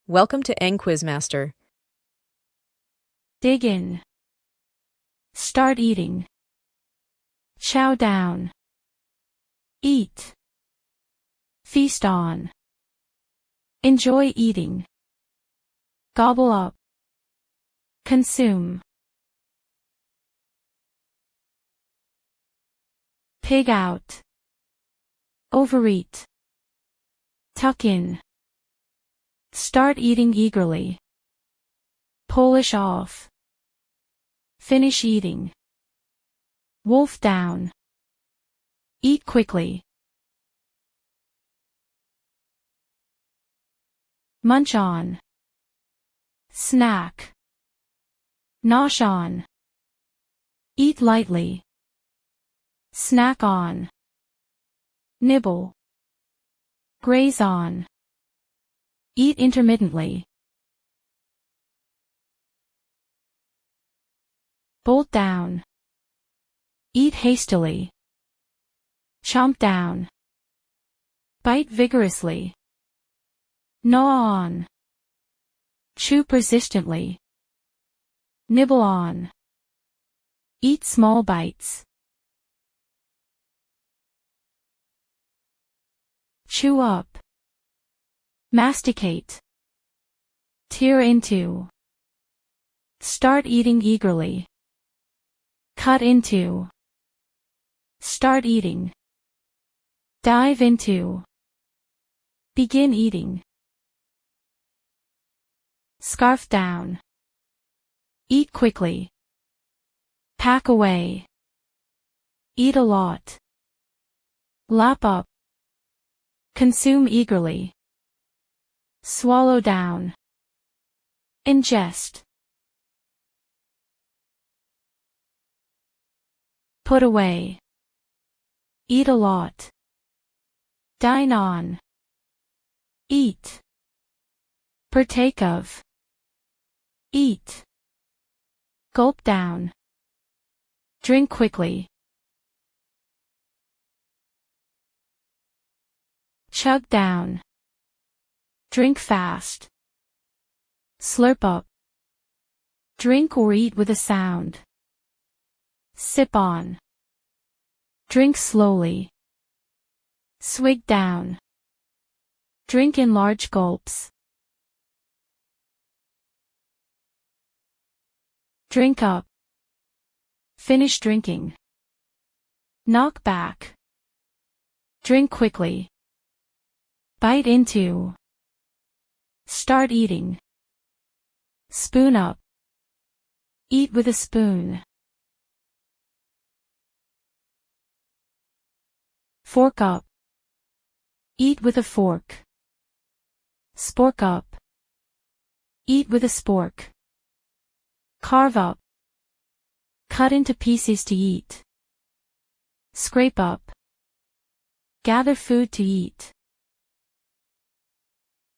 Welcome to Eng Quizmaster. Dig in. Start eating. Chow down. Eat. Feast on. Enjoy eating. Gobble up. Consume. Pig out. Overeat. Tuck in. Start eating eagerly. Polish off. Finish eating. Wolf down. Eat quickly. Munch on. Snack. Nosh on. Eat lightly. Snack on. Nibble. Graze on. Eat intermittently. Bolt down. Eat hastily. Chomp down. Bite vigorously. Gnaw on. Chew persistently. Nibble on. Eat small bites. Chew up. Masticate. Tear into. Start eating eagerly. Cut into. Start eating. Dive into. Begin eating. Scarf down. Eat quickly. Pack away. Eat a lot. Lap up. Consume eagerly. Swallow down. Ingest. Put away. Eat a lot. Dine on. Eat. Partake of. Eat. Gulp down. Drink quickly. Chug down. Drink fast. Slurp up. Drink or eat with a sound. Sip on. Drink slowly. Swig down. Drink in large gulps. Drink up. Finish drinking. Knock back. Drink quickly. Bite into. Start eating. Spoon up. Eat with a spoon. Fork up. Eat with a fork. Spork up. Eat with a spork. Carve up. Cut into pieces to eat. Scrape up. Gather food to eat.